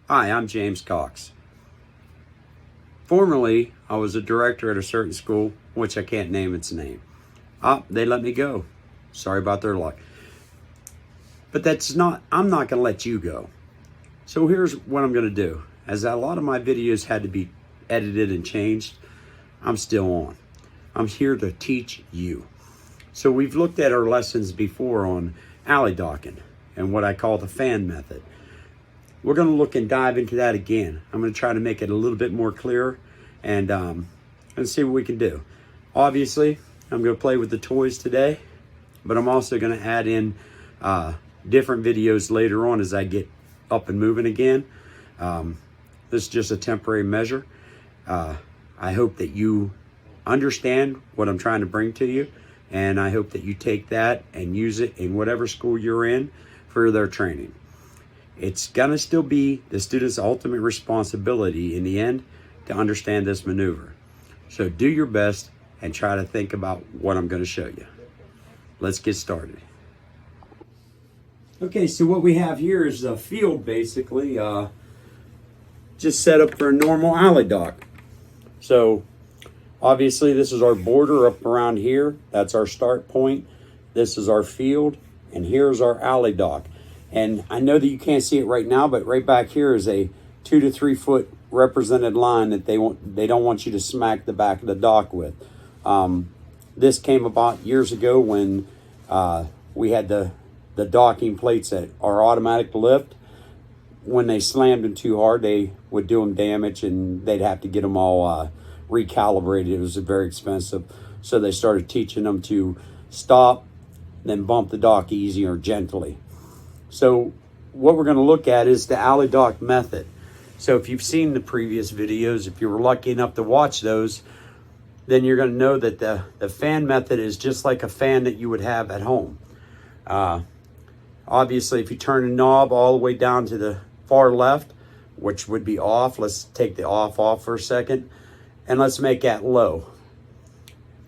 Hi, I'm James Cox. Formerly, I was a director at a certain school, which I can't name its name. They let me go. Sorry about their luck. But I'm not going to let you go. So here's what I'm going to do. As a lot of my videos had to be edited and changed, I'm still on. I'm here to teach you. So we've looked at our lessons before on alley docking and what I call the fan method. We're going to look and dive into that again. I'm going to try to make it a little bit more clear and see what we can do. Obviously, I'm going to play with the toys today, but I'm also going to add in different videos later on as I get up and moving again. This is just a temporary measure. I hope that you understand what I'm trying to bring to you, and I hope that you take that and use it in whatever school you're in for their training. It's gonna still be the student's ultimate responsibility in the end to understand this maneuver. So do your best and try to think about what I'm gonna show you. Let's get started. Okay, so what we have here is a field basically, just set up for a normal alley dock. So obviously this is our border up around here. That's our start point. This is our field, and here's our alley dock. And I know that you can't see it right now, but right back here is a 2 to 3 foot represented line that they don't want you to smack the back of the dock with. This came about years ago when we had the docking plates that are automatic lift. When they slammed them too hard, they would do them damage, and they'd have to get them all recalibrated. It was very expensive. So they started teaching them to stop, then bump the dock easy or gently. So what we're going to look at is the alley dock method. So if you've seen the previous videos, if you were lucky enough to watch those, then you're going to know that the fan method is just like a fan that you would have at home. Obviously, if you turn the knob all the way down to the far left, which would be off, let's take the off for a second, and let's make that low.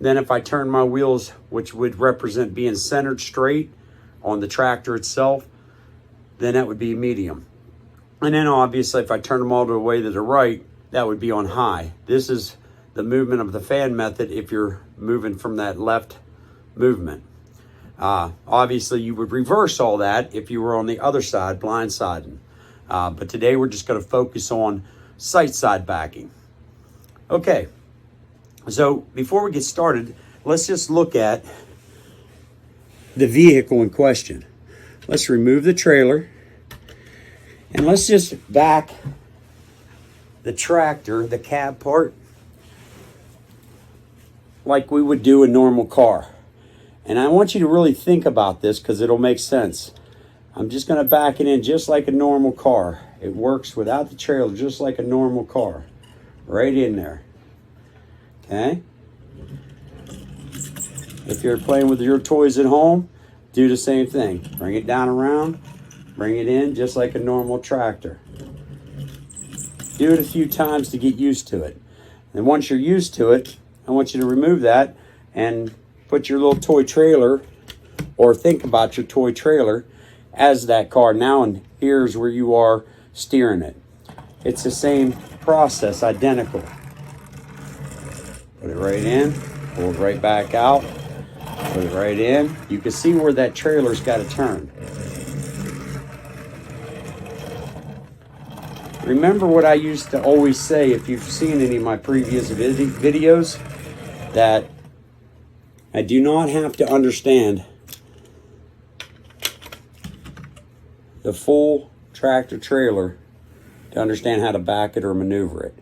Then if I turn my wheels, which would represent being centered straight on the tractor itself, then that would be medium. And then obviously if I turn them all the way to the right, that would be on high. This is the movement of the fan method if you're moving from that left movement. Obviously you would reverse all that if you were on the other side, blindsiding. But today we're just going to focus on sight side backing. Okay, so before we get started, let's just look at the vehicle in question. Let's remove the trailer and let's just back the tractor, the cab part, like we would do a normal car. And I want you to really think about this because it'll make sense. I'm just going to back it in just like a normal car. It works without the trailer just like a normal car. Right in there. Okay? If you're playing with your toys at home, do the same thing. Bring it down around, bring it in just like a normal tractor. Do it a few times to get used to it. And once you're used to it, I want you to remove that and put your little toy trailer, or think about your toy trailer as that car now, and here's where you are steering it. It's the same process, identical. Put it right in, pull it right back out, put it right in. You can see where that trailer's got to turn. Remember what I used to always say, if you've seen any of my previous videos, that I do not have to understand the full tractor trailer to understand how to back it or maneuver it.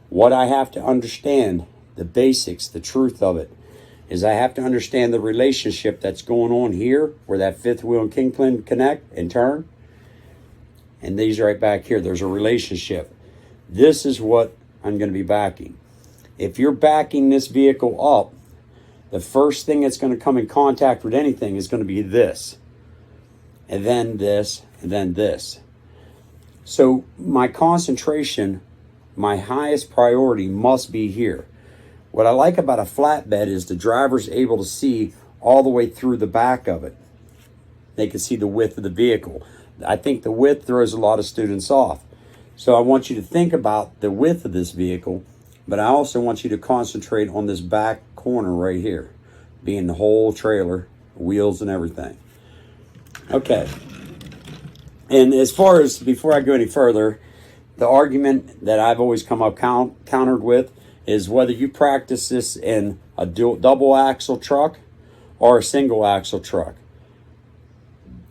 What I have to understand, the basics, the truth of it, is I have to understand the relationship that's going on here, where that fifth wheel and kingpin connect and turn. And these right back here, there's a relationship. This is what I'm going to be backing. If you're backing this vehicle up, the first thing that's going to come in contact with anything is going to be this. And then this, and then this. So my concentration, my highest priority must be here. What I like about a flatbed is the driver's able to see all the way through the back of it. They can see the width of the vehicle. I think the width throws a lot of students off. So I want you to think about the width of this vehicle, but I also want you to concentrate on this back corner right here, being the whole trailer, wheels and everything. Okay. And as far as, before I go any further, the argument that I've always come up countered with is whether you practice this in a double axle truck or a single axle truck.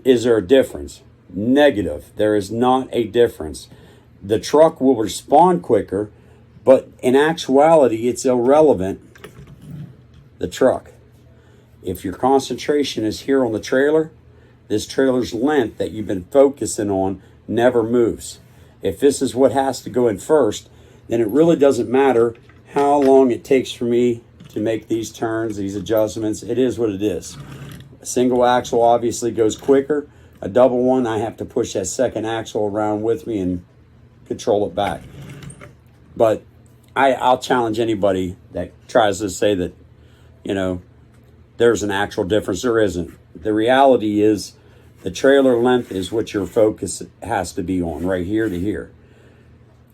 Is there a difference? Negative. There is not a difference. The truck will respond quicker, but in actuality, it's irrelevant, the truck. If your concentration is here on the trailer, this trailer's length that you've been focusing on never moves. If this is what has to go in first, then it really doesn't matter how long it takes for me to make these turns, these adjustments. It is what it is. A single axle obviously goes quicker. A double one, I have to push that second axle around with me and control it back. But I'll challenge anybody that tries to say that, there's an actual difference. There isn't. The reality is the trailer length is what your focus has to be on, right here to here.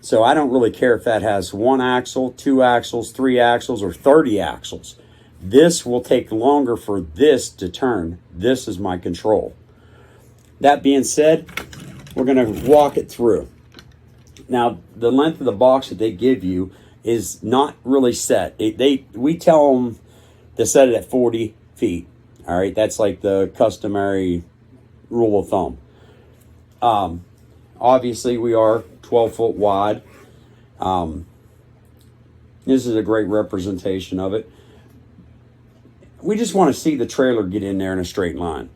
So I don't really care if that has 1 axle, 2 axles, 3 axles, or 30 axles. This will take longer for this to turn. This is my control. That being said, we're going to walk it through. Now, the length of the box that they give you is not really set. We tell them to set it at 40 feet. All right, that's like the customary rule of thumb. Obviously, we are 12 foot wide. This is a great representation of it. We just want to see the trailer get in there in a straight line.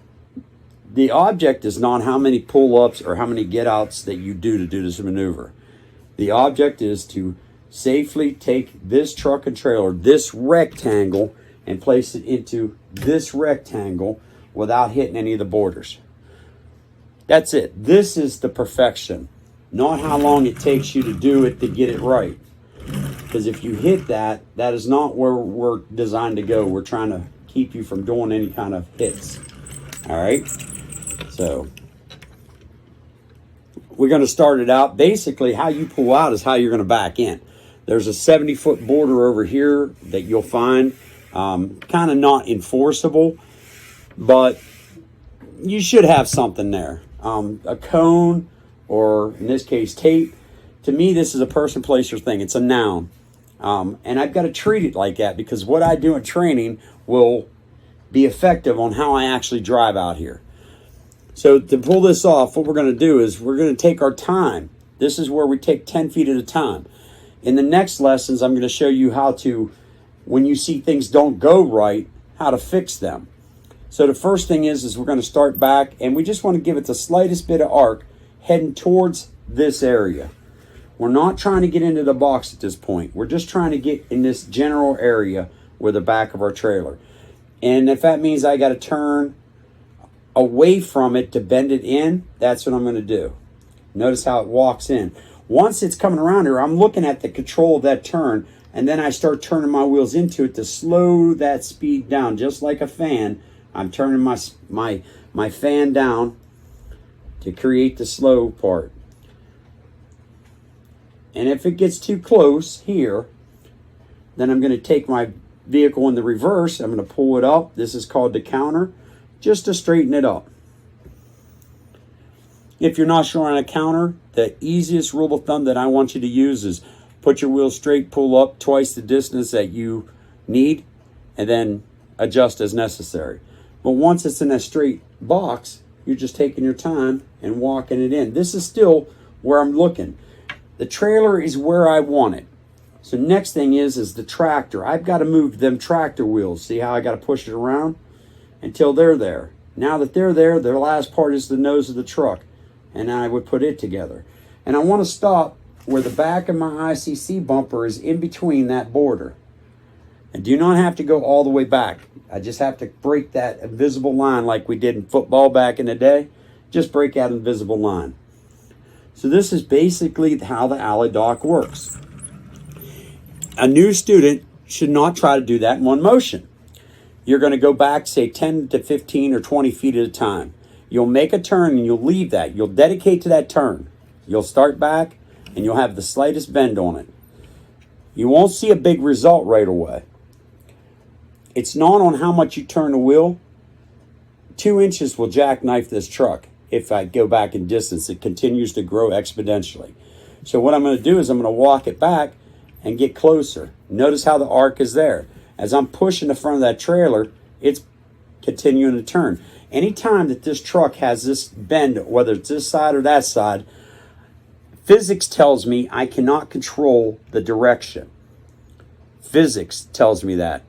The object is not how many pull-ups or how many get-outs that you do to do this maneuver. The object is to safely take this truck and trailer, this rectangle, and place it into this rectangle without hitting any of the borders. That's it. This is the perfection, not how long it takes you to do it to get it right. Because if you hit that, that is not where we're designed to go. We're trying to keep you from doing any kind of hits. All right? So we're going to start it out. Basically, how you pull out is how you're going to back in. There's a 70-foot border over here that you'll find kind of not enforceable, but you should have something there. A cone, or in this case, tape. To me, this is a person, place, or thing. It's a noun. And I've got to treat it like that because what I do in training will be effective on how I actually drive out here. So to pull this off, what we're going to do is we're going to take our time. This is where we take 10 feet at a time. In the next lessons, I'm going to show you how to, when you see things don't go right, how to fix them. So the first thing is we're going to start back, and we just want to give it the slightest bit of arc heading towards this area. We're not trying to get into the box at this point. We're just trying to get in this general area where the back of our trailer. And if that means I got to turn away from it to bend it in, that's what I'm going to do. Notice how it walks in. Once it's coming around here, I'm looking at the control of that turn, and then I start turning my wheels into it to slow that speed down, just like a fan. I'm turning my fan down to create the slow part. And if it gets too close here, then I'm going to take my vehicle in the reverse. I'm going to pull it up. This is called the counter, just to straighten it up. If you're not sure on a counter, the easiest rule of thumb that I want you to use is put your wheels straight, pull up twice the distance that you need, and then adjust as necessary. But once it's in a straight box, you're just taking your time and walking it in. This is still where I'm looking. The trailer is where I want it. So next thing is the tractor. I've got to move them tractor wheels. See how I got to push it around until they're there. Now that they're there, the last part is the nose of the truck. And I would put it together. And I want to stop where the back of my ICC bumper is in between that border. I do not have to go all the way back. I just have to break that invisible line like we did in football back in the day. Just break that invisible line. So this is basically how the alley dock works. A new student should not try to do that in one motion. You're going to go back, say 10 to 15 or 20 feet at a time. You'll make a turn and you'll leave that. You'll dedicate to that turn. You'll start back, and you'll have the slightest bend on it. You won't see a big result right away. It's not on how much you turn the wheel. 2 inches will jackknife this truck. If I go back in distance, it continues to grow exponentially. So what I'm going to do is I'm going to walk it back and get closer. Notice how the arc is there. As I'm pushing the front of that trailer, it's continuing to turn. Anytime that this truck has this bend, whether it's this side or that side, physics tells me I cannot control the direction. Physics tells me that.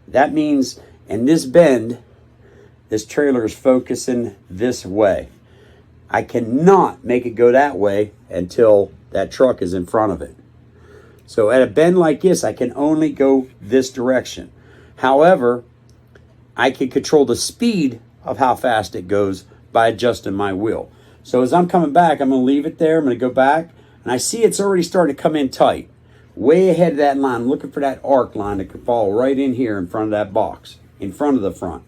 That means in this bend, this trailer is focusing this way. I cannot make it go that way until that truck is in front of it. So at a bend like this, I can only go this direction. However, I can control the speed of how fast it goes by adjusting my wheel. So as I'm coming back, I'm going to leave it there. I'm going to go back, and I see it's already starting to come in tight. Way ahead of that line. I'm looking for that arc line that could fall right in here in front of that box, in front of the front.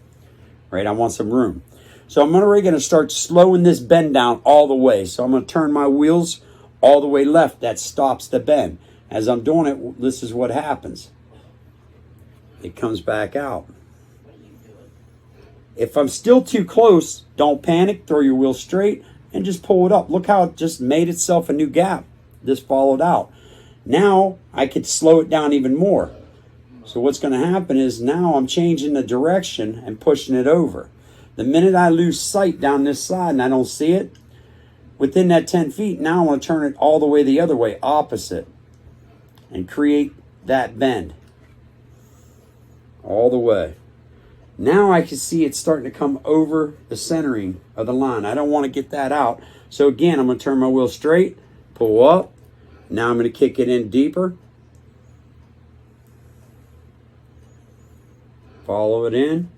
Right, I want some room. So I'm already going to start slowing this bend down all the way. So I'm going to turn my wheels all the way left. That stops the bend. As I'm doing it, this is what happens. It comes back out. If I'm still too close, don't panic. Throw your wheel straight and just pull it up. Look how it just made itself a new gap. Just followed out. Now I could slow it down even more. So what's going to happen is now I'm changing the direction and pushing it over. The minute I lose sight down this side and I don't see it, within that 10 feet, now I want to turn it all the way the other way, opposite, and create that bend all the way. Now I can see it's starting to come over the centering of the line. I don't want to get that out. So again, I'm going to turn my wheel straight, pull up. Now I'm going to kick it in deeper. Follow it in,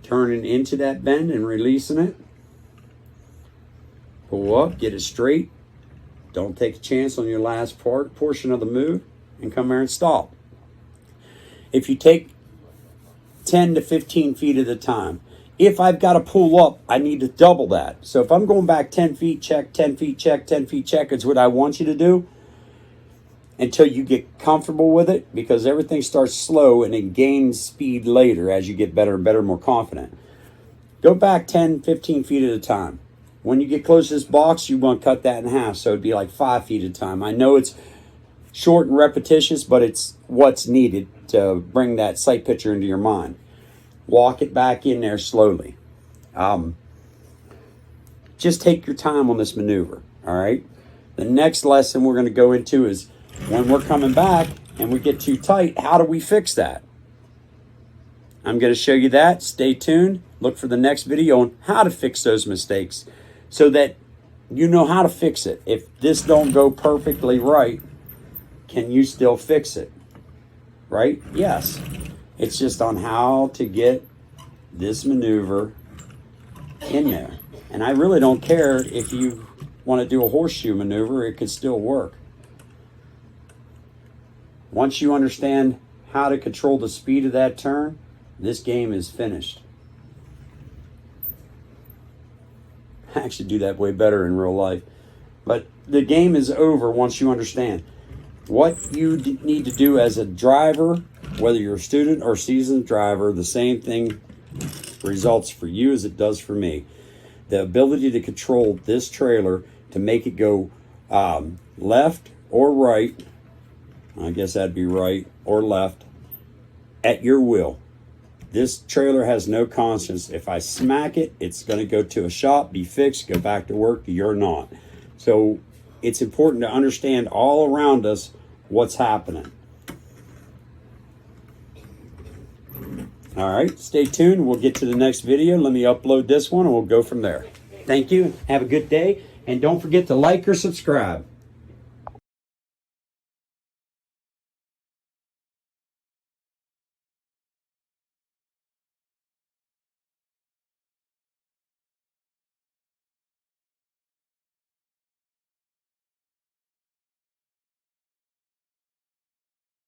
turning into that bend and releasing it. Pull up, get it straight. Don't take a chance on your last portion of the move, and come here and stop. If you take 10 to 15 feet at a time, if I've got to pull up, I need to double that. So if I'm going back 10 feet, check, 10 feet, check, 10 feet, check, it's what I want you to do. Until you get comfortable with it, because everything starts slow and it gains speed later as you get better and better, more confident. Go back 10, 15 feet at a time. When you get close to this box, you want to cut that in half, so it'd be like 5 feet at a time. I know it's short and repetitious, but it's what's needed to bring that sight picture into your mind. Walk it back in there slowly. Just take your time on this maneuver, all right? The next lesson we're going to go into is when we're coming back and we get too tight, how do we fix that? I'm going to show you that. Stay tuned. Look for the next video on how to fix those mistakes so that you know how to fix it. If this don't go perfectly right, can you still fix it? Right? Yes. It's just on how to get this maneuver in there. And I really don't care if you want to do a horseshoe maneuver, it could still work. Once you understand how to control the speed of that turn, this game is finished. I actually do that way better in real life. But the game is over once you understand. What you need to do as a driver, whether you're a student or seasoned driver, the same thing results for you as it does for me. The ability to control this trailer to make it go left or right, I guess that'd be right or left, at your will. This trailer has no conscience. If I smack it, it's going to go to a shop, be fixed, go back to work. You're not. So it's important to understand all around us what's happening. All right, stay tuned. We'll get to the next video. Let me upload this one and we'll go from there. Thank you. Have a good day. And don't forget to like or subscribe.